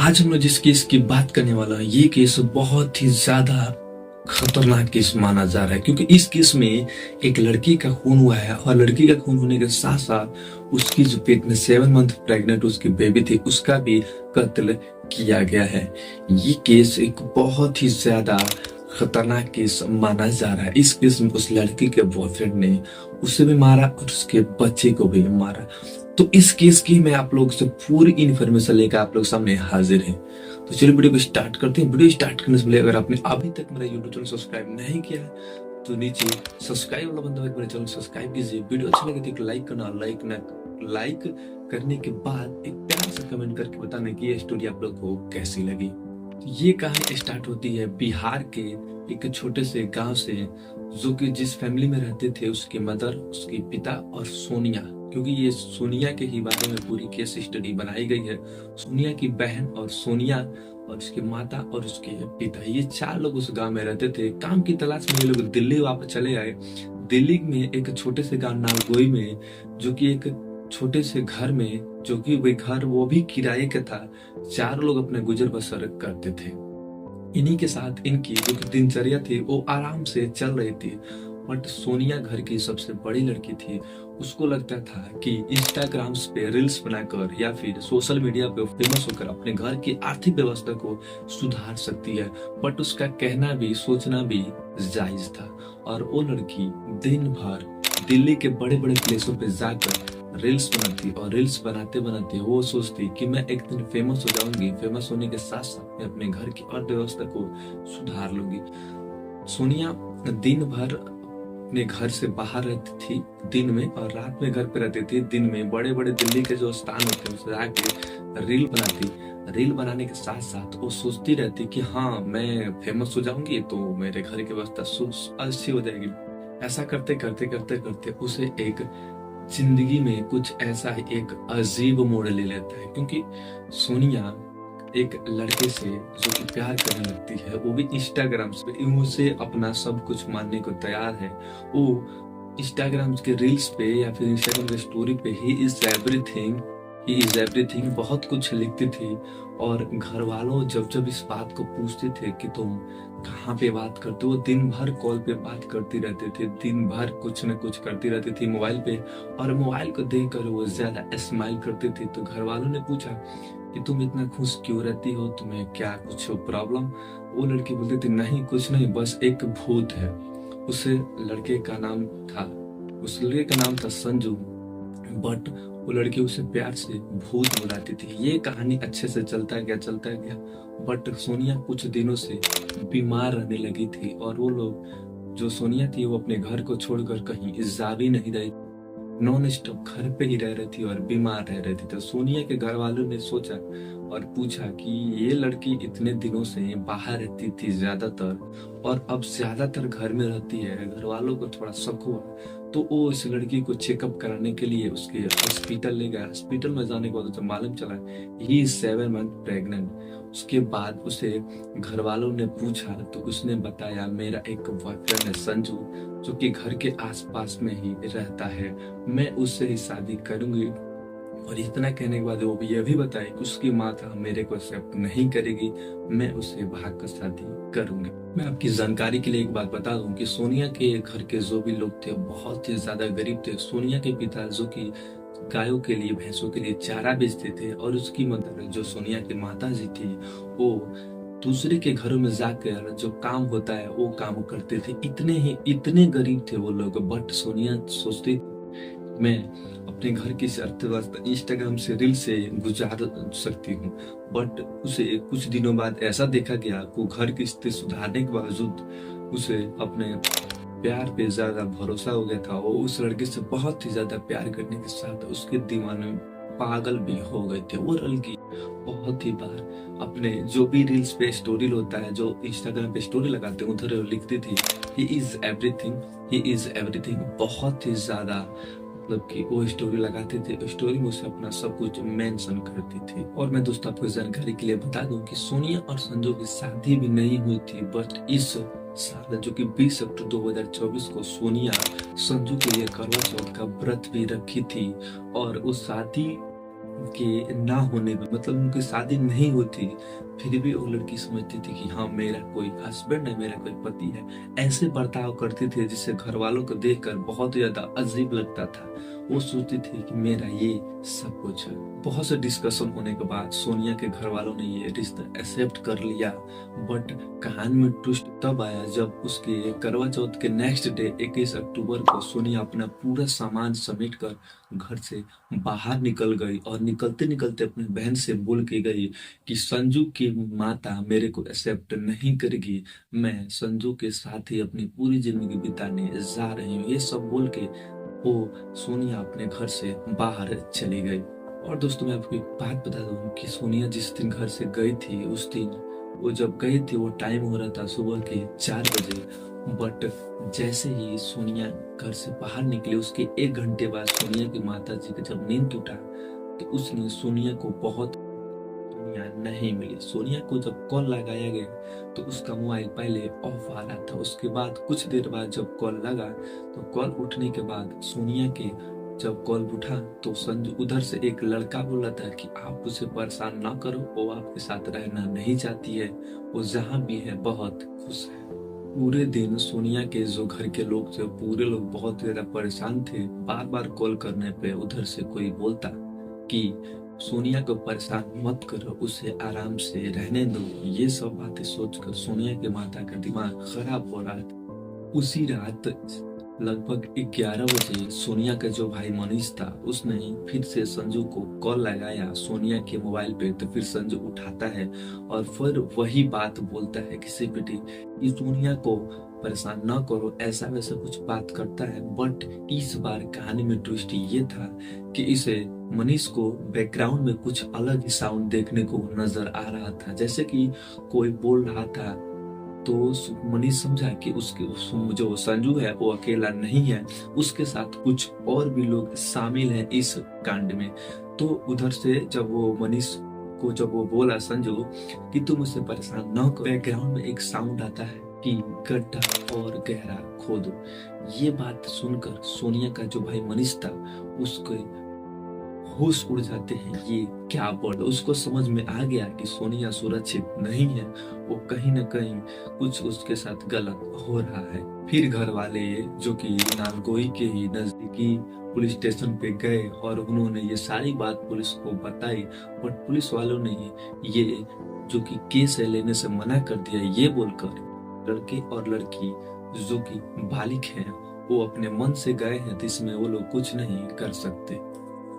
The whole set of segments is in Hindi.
आज हम लोग जिस केस की बात करने वाला है ये केस बहुत ही ज्यादा खतरनाक केस माना जा रहा है, क्योंकि इस केस में एक लड़की का खून हुआ है और लड़की का खून होने के साथ साथ उसकी जो पेट में 7 मंथ प्रेग्नेंट उसकी बेबी थी उसका भी कत्ल किया गया है। ये केस एक बहुत ही ज्यादा खतरनाक केस माना जा रहा है। इस केस में उस लड़की के बॉयफ्रेंड ने उसे भी मारा और उसके बच्चे को भी मारा। तो इस केस की मैं आप लोग से पूरी इन्फॉर्मेशन लेकर आप लोग सामने हाजिर है। तो चलिए वीडियो को स्टार्ट करते हैं। वीडियो स्टार्ट करने से पहले अगर आपने अभी तक मेरा यूट्यूब चैनल सब्सक्राइब नहीं किया है तो नीचे सब्सक्राइब वाला बंदा मेरे चैनल सब्सक्राइब कीजिए। वीडियो अच्छा लगे तो एक लाइक करना, लाइक करने के बाद एक प्यार से कमेंट करके बताना कि ये स्टोरी आप लोग को कैसी लगी। तो ये कहानी स्टार्ट होती है बिहार के एक छोटे से गांव से, जो कि जिस फैमिली में रहते थे उसके मदर, उसके पिता और सोनिया, क्योंकि ये सोनिया के ही बारे में पूरी केस स्टडी बनाई गई है। सोनिया की बहन और सोनिया और उसकी माता और उसके पिता, ये 4 लोग उस गांव में रहते थे। काम की तलाश में ये लोग दिल्ली वापस चले आए। दिल्ली में एक छोटे से गांव नालगोई में, जो कि एक छोटे से घर में, जो कि वे घर वो भी किराए का था, 4 लोग अपने गुजर बसर करते थे। इन्हीं के साथ इनकी जो दिनचर्या थी वो आराम से चल रही थी। बट सोनिया घर की सबसे बड़ी लड़की थी। उसको लगता था कि इंस्टाग्राम पे रील्स बनाकर या फिर सोशल मीडिया पे फेमस होकर अपने घर की आर्थिक व्यवस्था को सुधार सकती है। बट उसका कहना भी सोचना भी जायज था। और वो लड़की दिन भर दिल्ली के बड़े बड़े प्लेसों पे जाकर रील्स बनाती और रील्स बनाते बनाते वो सोचती कि मैं एक दिन फेमस हो जाऊंगी। फेमस होने के साथ साथ मैं अपने घर की अर्थव्यवस्था को सुधार लूंगी। सोनिया दिन भर अपने घर से बाहर रहती थी दिन में, और रात में घर पे रहती थी। दिन में बड़े बड़े दिल्ली के जो स्थान होते हैं उसे जाके रील बनाती। रील बनाने के साथ साथ वो सोचती रहती कि हाँ मैं फेमस हो जाऊंगी तो मेरे घर की व्यवस्था अच्छी हो जाएगी। ऐसा करते करते करते करते उसे एक जिंदगी में कुछ ऐसा एक अजीब मोड़ ले लेता है, क्योंकि सोनिया एक लड़के से जो कि प्यार करने लगती है, वो भी इंस्टाग्राम पे। उसे अपना सब कुछ मानने को तैयार है। वो इंस्टाग्राम के रील्स पे या फिर इंस्टाग्राम के स्टोरी पे ही इज एवरीथिंग बहुत कुछ लिखती थी। और घर वालों जब जब इस बात को पूछते थे कि तुम कहाँ पे बात करते हो, दिन भर कॉल पे बात करती रहते थे, दिन भर कुछ न कुछ करती रहती थी मोबाइल पे। और मोबाइल को देखकर वो ज्यादा स्माइल करती थी। तो घर वालों ने पूछा कि तुम इतना खुश क्यों रहती हो, तुम्हें क्या कुछ प्रॉब्लम? वो लड़की बोलती थी नहीं कुछ नहीं, बस एक भूत है। उस लड़के का नाम था संजू। बट वो लड़की उसे प्यार से भूत बुलाती थी। ये कहानी अच्छे से चलता गया। बट सोनिया कुछ दिनों से बीमार रहने लगी थी, और वो लोग जो सोनिया थी वो अपने घर को छोड़कर कहीं जा भी नहीं रही, नॉन स्टॉप घर पे ही रह रही थी और बीमार रह रही थी। तो सोनिया के घर वालों ने सोचा और पूछा कि ये लड़की इतने दिनों से बाहर रहती थी ज्यादातर, और अब ज्यादातर घर में रहती है। घर वालों को थोड़ा शक हुआ तो वो इस लड़की को चेकअप कराने के लिए उसके हॉस्पिटल ले गया। हॉस्पिटल में जाने के बाद उसे मालूम चला ही 7 मंथ प्रेग्नेंट। उसके बाद उसे घर वालों ने पूछा तो उसने बताया मेरा एक बॉयफ्रेंड है संजू, जो कि घर के आसपास में ही रहता है, मैं उससे ही शादी करूंगी। और इतना कहने के बाद वो ये भी बताए कि उसकी माता मेरे को एक्सेप्ट नहीं करेगी, मैं उससे भाग कर शादी करूंगी। मैं आपकी जानकारी के लिए एक बात बता दूं कि सोनिया के घर के जो भी लोग थे बहुत ही ज्यादा गरीब थे। सोनिया के पिता जो कि गायों के लिए, भैंसों के लिए चारा बेचते थे, और उसकी मदर जो सोनिया की माता जी थी वो दूसरे के घरों में जाकर जो काम होता है वो काम करते थे। इतने गरीब थे वो लोग। बट सोनिया सोचती मैं अपने घर की अर्थव्यवस्था इंस्टाग्राम से रील से गुजार सकती हूँ। बट उसे कुछ दिनों बाद ऐसा देखा गया कि घर की स्थिति सुधारने के बावजूद उसे अपने प्यार पे ज्यादा भरोसा हो गया था। वो उस लड़के से बहुत ही ज्यादा प्यार करने के साथ उसके दीवाने पागल भी हो गए थे। वो लड़की बहुत ही बार अपने जो भी रील्स पे स्टोरी होता है, जो इंस्टाग्राम पे स्टोरी लगाते हैं, उधर लिखती थी ही इज एवरीथिंग। बहुत ही ज्यादा मतलब कि वो स्टोरी लगाते थे, स्टोरी में उसे अपना सब कुछ मेंशन करती थी। और मैं दोस्तों आपको जानकारी के लिए बता दूं कि सोनिया और संजू की शादी भी नहीं हुई थी। बट इस साल जो कि 20 अक्टूबर 2024 को सोनिया संजू के लिए करवा चौथ का व्रत भी रखी थी। और उस शादी के ना होने में, मतलब उनकी शादी नहीं होती, फिर भी वो लड़की समझती थी कि हाँ मेरा कोई हस्बैंड है, मेरा कोई पति है। ऐसे बर्ताव करती थी जिससे घर वालों को देखकर बहुत ज्यादा अजीब लगता था। वो सोचती थी कि मेरा ये सब कुछ है। बहुत से डिस्कशन होने के बाद सोनिया के घर वालों ने ये रिश्ता एक्सेप्ट कर लिया। बट कहानी में ट्विस्ट तब आया जब उसके करवा चौथ के नेक्स्ट डे 21 अक्टूबर को सोनिया अपना पूरा सामान समेट कर घर से बाहर निकल गई, और निकलते निकलते अपनी बहन से बोल के गई कि संजू की माता मेरे को एक्सेप्ट नहीं करेगी, मैं संजू के साथ ही अपनी पूरी जिंदगी बिताने जा रही हूँ। ये सब बोल के वो सोनिया अपने घर से बाहर चली गई। और दोस्तों मैं आपको एक बात बता दूं कि सोनिया जिस दिन घर से गई थी, उस दिन वो जब गई थी वो टाइम हो रहा था सुबह के 4 बजे। बट जैसे ही सोनिया घर से बाहर निकली, उसके 1 घंटे बाद सोनिया की माता जी का जब नींद टूटा तो उसने सोनिया को बहुत सोनिया नहीं मिली। सोनिया को जब कॉल लगाया गया तो उसका मोबाइल पहले ऑफ आ रहा था। उसके बाद कुछ देर बाद जब कॉल लगा तो कॉल उठने के बाद सोनिया के जब कॉल उठा तो संजू उधर से एक लड़का बोला था कि आप उसे परेशान ना करो, वो आपके साथ रहना नहीं चाहती है, वो जहाँ भी है बहुत खुश है। पूरे दिन सोनिया के जो घर के लोग थे पूरे लोग बहुत ज्यादा परेशान थे। बार बार कॉल करने पे उधर से कोई बोलता कि सोनिया को परेशान मत करो, उसे आराम से रहने दो। ये सब बातें सोचकर सोनिया के माता का दिमाग खराब हो रहा था। उसी रात लगभग 11 बजे सोनिया का जो भाई मनीष था उसने फिर से संजू को कॉल लगाया सोनिया के मोबाइल पे। तो फिर संजू उठाता है और फिर वही बात बोलता है किसी बेटी कि सोनिया को परेशान ना करो, ऐसा वैसा कुछ बात करता है। बट इस बार कहानी में ट्विस्ट ये था कि इसे मनीष को बैकग्राउंड में कुछ अलग ही साउंड देखने को नजर आ रहा था, जैसे कि कोई बोल रहा था। तो मनीष समझा कि उसके जो संजू है वो अकेला नहीं है, उसके साथ कुछ और भी लोग शामिल हैं इस कांड में। तो उधर से जब वो मनीष को जब वो बोला संजू कि तुम उसे परेशान न करो, बैकग्राउंड में एक साउंड आता है कि गड्ढा और गहरा खोदो। ये बात सुनकर सोनिया का जो भाई मनीष था उसके होश उड़ जाते हैं। ये क्या वर्ड, उसको समझ में आ गया कि सोनिया सुरक्षित नहीं है, वो कहीं ना कहीं कुछ उसके साथ गलत हो रहा है। फिर घर वाले जो कि नालगोई के ही नजदीकी पुलिस स्टेशन पे गए और उन्होंने ये सारी बात पुलिस को बताई। बट पुलिस वालों ने ये जो कि केस है लेने से मना कर दिया, ये बोलकर लड़के और लड़की जो कि बालिग हैं वो अपने मन से गए हैं, जिसमें वो लोग कुछ नहीं कर सकते।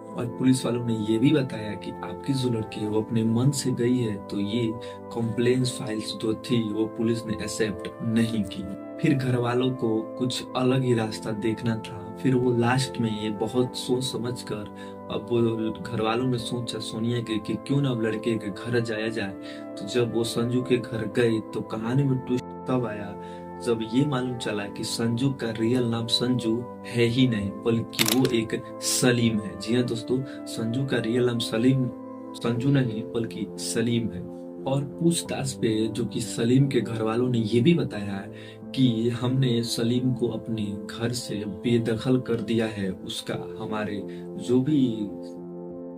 और पुलिस वालों ने ये भी बताया कि आपकी जो लड़की है वो अपने मन से गई है, तो ये कंप्लेंट्स फाइल्स जो थी वो पुलिस ने एक्सेप्ट नहीं की। फिर घर वालों को कुछ अलग ही रास्ता देखना था। फिर वो लास्ट में ये बहुत सोच समझ कर अब वो घर वालों ने सोचा सोनिया के कि क्यों ना अब लड़के के घर जाया जाए। तो जब वो संजू के घर गई तो कहानी में ट्विस्ट तब आया जब ये मालूम चला कि संजू का रियल नाम संजू है ही नहीं, बल्कि वो एक सलीम है। जी हाँ दोस्तों, संजू का रियल नाम संजू नहीं बल्कि सलीम है। और पूछताछ पे जो कि सलीम के घर वालों ने ये भी बताया है कि हमने सलीम को अपने घर से बेदखल कर दिया है, उसका हमारे जो भी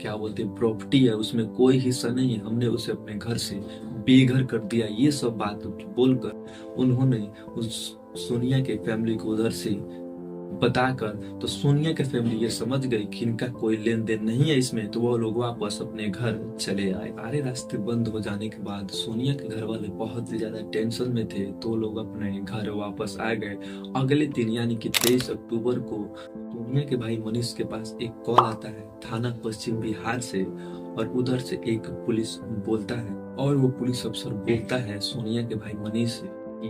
क्या बोलते प्रॉपर्टी है उसमें कोई हिस्सा नहीं है, हमने उसे अपने घर से बेघर कर दिया। ये सब बात बोलकर उन्होंने उस सोनिया के फैमिली को उधर से बताकर, तो सोनिया के फैमिली ये समझ गई कि इनका कोई लेन देन नहीं है इसमें, तो वो लोग वापस अपने घर चले आए। सारे रास्ते बंद हो जाने के बाद सोनिया के घर वाले बहुत ही ज्यादा टेंशन में थे, तो लोग अपने घर वापस आ गए। अगले दिन यानी कि 23 अक्टूबर को सोनिया के भाई मनीष के पास एक कॉल आता है थाना पश्चिम बिहार से, और उधर से एक पुलिस बोलता है और वो पुलिस अफसर बोलता है सोनिया के भाई मनीष से कि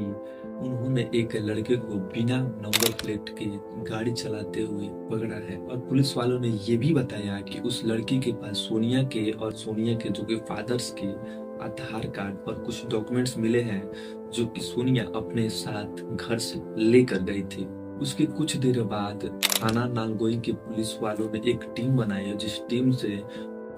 उन्होंने एक लड़के को बिना नंबर प्लेट के गाड़ी चलाते हुए पकड़ा है। और पुलिस वालों ने ये भी बताया कि उस लड़की के पास सोनिया के और सोनिया के जो कि फादर्स के आधार कार्ड पर कुछ डॉक्यूमेंट्स मिले हैं जो कि सोनिया अपने साथ घर से लेकर गई थी। उसके कुछ देर बाद थाना नालगोई के पुलिस वालों ने एक टीम बनाई, जिस टीम से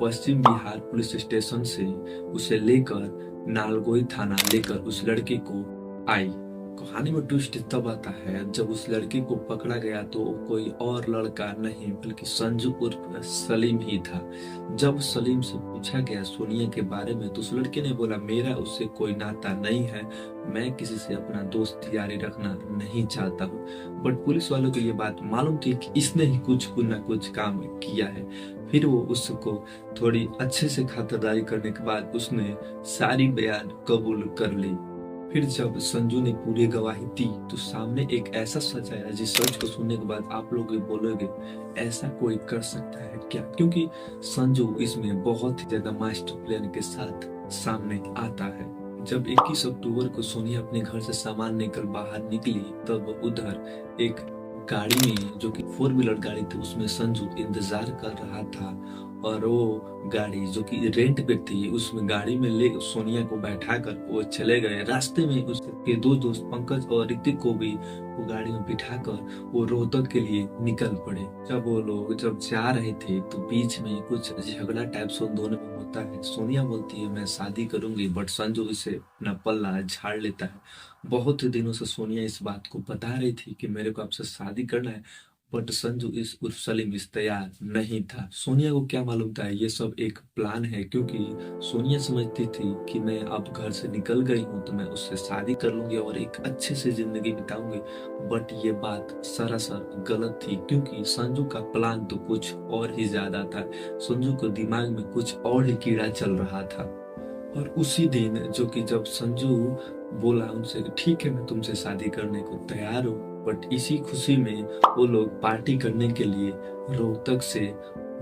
पश्चिम बिहार पुलिस स्टेशन से उसे लेकर नालगोई थाना लेकर उस लड़के को आई। कहानी में ट्विस्ट तब आता है जब उस लड़की को पकड़ा गया तो वो कोई और लड़का नहीं बल्कि संजू उर्फ सलीम ही था। जब सलीम से पूछा गया सोनिया के बारे में तो उस लड़के ने बोला, मेरा उससे कोई नाता नहीं है, मैं किसी से अपना दोस्त यारी रखना नहीं चाहता हूँ। बट पुलिस वालों को ये बात मालूम थी कि इसने ही कुछ न कुछ काम किया है। फिर वो उसको थोड़ी अच्छे से खातिरदारी करने के बाद उसने सारी बयान कबूल कर ली। फिर जब संजू ने पूरी गवाही दी तो सामने एक ऐसा सच आया जिस सच को सुनने के बाद आप लोग भी बोलोगे ऐसा कोई कर सकता है क्या, क्योंकि संजू इसमें बहुत ही ज्यादा मास्टर प्लान के साथ सामने आता है। जब 21 अक्टूबर को सोनिया अपने घर से सामान लेकर बाहर निकली तब उधर एक गाड़ी में जो कि 4 व्हीलर गाड़ी थी उसमें संजू इंतजार कर रहा था और वो गाड़ी जो कि रेंट पे थी उसमें गाड़ी में ले सोनिया को बैठाकर वो चले गए। रास्ते में उसके 2 दोस्त पंकज और ऋतिक को भी वो गाड़ी में बिठाकर वो रोहतक के लिए निकल पड़े। जब वो लोग जब जा रहे थे तो बीच में कुछ झगड़ा टाइप से उन दोनों में होता है। सोनिया बोलती है मैं शादी करूंगी बट संजू इसे अपना पल्ला झाड़ लेता है। बहुत दिनों से सोनिया इस बात को बता रही थी कि मेरे को आपसे शादी करना है बट संजू इस उर्फ सलीम इस तैयार नहीं था। सोनिया को क्या मालूम था ये सब एक प्लान है, क्योंकि सोनिया समझती थी कि मैं अब घर से निकल गई हूँ तो मैं उससे शादी कर लूंगी और एक अच्छे से जिंदगी बिताऊंगी। बट ये बात सरासर गलत थी, क्योंकि संजू का प्लान तो कुछ और ही ज्यादा था। संजू को दिमाग में कुछ और ही कीड़ा चल रहा था। और उसी दिन जो कि जब संजू बोला उनसे कि ठीक है मैं तुमसे शादी करने को तैयार हूँ, बट इसी खुशी में वो लोग पार्टी करने के लिए रोहतक से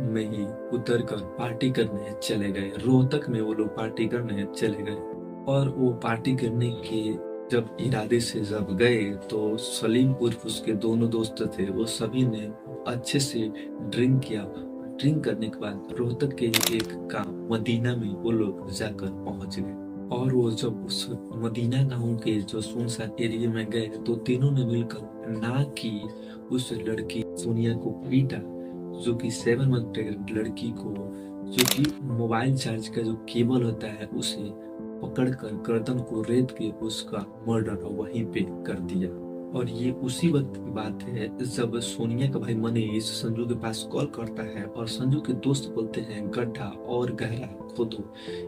में ही उतर कर पार्टी करने चले गए। रोहतक में वो लोग पार्टी करने चले गए और वो पार्टी करने के जब इरादे से जब गए तो सलीम उर्फ उसके दोनों दोस्त थे वो सभी ने अच्छे से ड्रिंक किया। ड्रिंक करने के बाद रोहतक के एक गांव मदीना में वो लोग जाकर पहुंच गए और वो जब उस मदीना गांव के जो सुनसान एरिया में गए तो तीनों ने मिलकर ना की उस लड़की सोनिया को पीटा, जो कि 7 मंथ लड़की को जो कि मोबाइल चार्ज का जो केबल होता है उसे पकड़कर गर्दन को रेत के उसका मर्डर वहीं पे कर दिया। और ये उसी वक्त की बात है जब सोनिया का भाई मनीष संजू के पास कॉल करता है और संजू के दोस्त बोलते हैं गड्ढा और गहरा खोदो।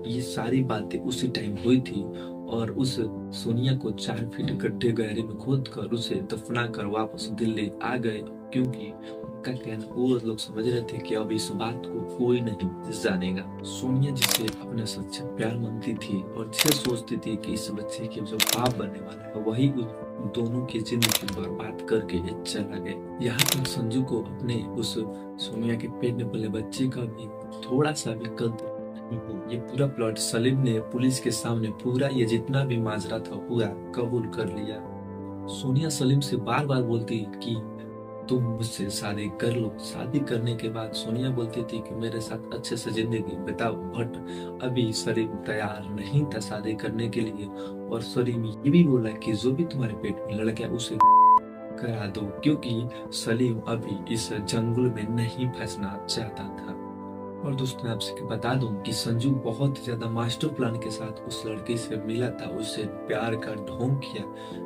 ये सारी बातें उसी टाइम हुई थी और उस सोनिया को 4 फीट गड्ढे गहरे में खोद कर उसे दफना कर वापस दिल्ली आ गए, क्योंकि उनका कहना वो लोग समझ रहे थे कि अब इस बात को कोई नहीं जानेगा। सोनिया जिसे अपने सच्चे प्यार मानती थी और जिसे सोचती थी कि इस बच्चे के जो बाप बनने वाला है वही दोनों की जिंदगी बर्बाद करके चला गया। यहाँ तक संजू को अपने उस सोनिया के पेट में पले बच्चे का भी थोड़ा सा भी कदर नहीं है। ये पूरा प्लॉट सलीम ने पुलिस के सामने पूरा ये जितना भी माजरा था पूरा कबूल कर लिया। सोनिया सलीम से बार बार बोलती कि तुम मुझसे शादी कर लो। शादी करने के बाद सोनिया बोलती थी कि मेरे साथ अच्छे से जिंदगी बिताओ, बट अभी सलीम तैयार नहीं था शादी करने के लिए और सलीम ये भी बोला कि जो भी तुम्हारे पेट में लड़का है उसे करा दो, क्योंकि सलीम अभी इस जंगल में नहीं फंसना चाहता था। और दोस्तों आपसे बता दूं कि संजू बहुत ज्यादा मास्टर प्लान के साथ उस लड़की से मिला था, उससे प्यार का ढोंग किया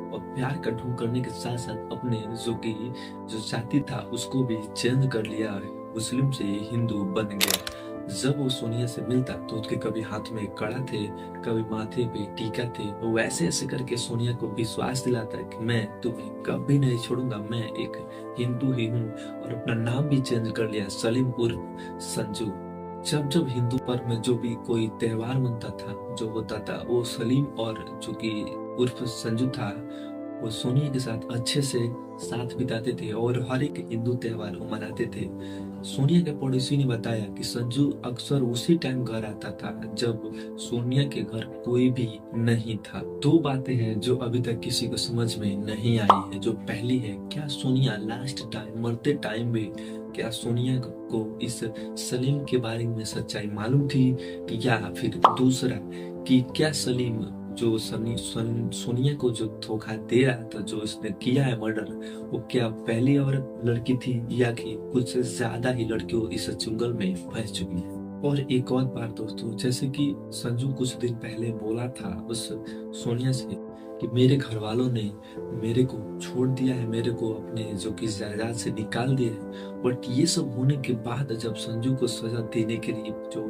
और प्यार का ढोंग करने के साथ साथ अपने जो जाति था उसको भी चेंज कर लिया, मुस्लिम से हिंदू बन गया। जब वो सोनिया से मिलता तो उसके कभी हाथ में कड़ा थे, कभी माथे पे टीका थे। वो वैसे ऐसे करके सोनिया को विश्वास दिलाता है कि मैं तुम्हें कभी नहीं छोड़ूंगा, मैं एक हिंदू ही हूँ, और अपना नाम भी चेंज कर लिया सलीम उर्फ संजू। जब जब हिंदू पर्व में जो भी कोई त्योहार मनता था जो होता था वो सलीम और जो कि उर्फ संजू था वो सोनिया के साथ अच्छे से साथ बिताते थे और हर एक हिंदू त्योहार वो मनाते थे। सोनिया के पड़ोसी ने बताया कि संजू अक्सर उसी टाइम घर आता था जब सोनिया के घर कोई भी नहीं था। 2 बातें हैं जो अभी तक किसी को समझ में नहीं आई है। जो पहली है, क्या सोनिया लास्ट टाइम मरते टाइम में क्या सोनिया को इस सलीम के बारे में सच्चाई मालूम थी, या फिर दूसरा कि क्या सलीम जो सोनिया को जो धोखा दे रहा था, जो इसने किया है मर्डर, वो क्या पहली और लड़की थी या कि कुछ ज्यादा ही लड़कियों इस चुंगल में फंस चुकी है। और एक और बात दोस्तों, जैसे कि संजू कुछ दिन पहले बोला था उस सोनिया से कि मेरे घर वालों ने मेरे को छोड़ दिया है, मेरे को अपने जो कि जायदाद से निकाल दिया है। बट ये सब होने के बाद जब संजू को सजा देने के लिए जो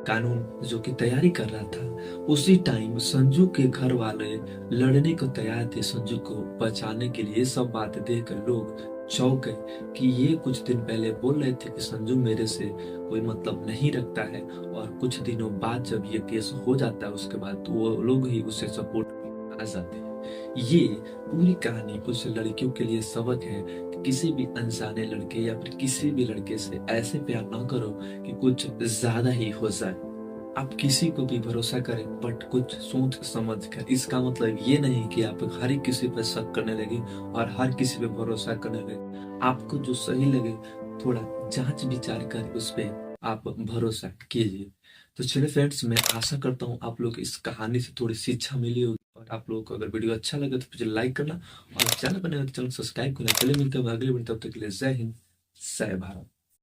कानून जो कि तैयारी कर रहा था, उसी टाइम संजू के घर वाले लड़ने को तैयार थे संजू को बचाने के लिए। सब बातें देखकर लोग चौंक गए कि ये कुछ दिन पहले बोल रहे थे कि संजू मेरे से कोई मतलब नहीं रखता है, और कुछ दिनों बाद जब ये केस हो जाता है उसके बाद तो वो लोग ही उसे सपोर्ट आ जाते हैं। ये पूरी कहानी कुछ लड़कियों के लिए सबक है कि किसी भी अनजाने लड़के या फिर किसी भी लड़के से ऐसे प्यार ना करो कि कुछ ज्यादा ही हो जाए। आप किसी को भी भरोसा करें बट कुछ सोच समझ कर। इसका मतलब ये नहीं कि आप हर एक किसी पर शक करने लगे और हर किसी पे भरोसा करने लगे। आपको जो सही लगे थोड़ा जांच विचार कर उस पे आप भरोसा कीजिए। तो चलिए फ्रेंड्स, मैं आशा करता हूँ आप लोग इस कहानी से थोड़ी शिक्षा मिली होगी, और आप लोगों को अगर वीडियो अच्छा लगे तो मुझे लाइक करना और चैनल पर नए हो तो चैनल सब्सक्राइब करना। चलिए मिलते हैं अगले वीडियो, तब तक के लिए जय हिंद, जय भारत।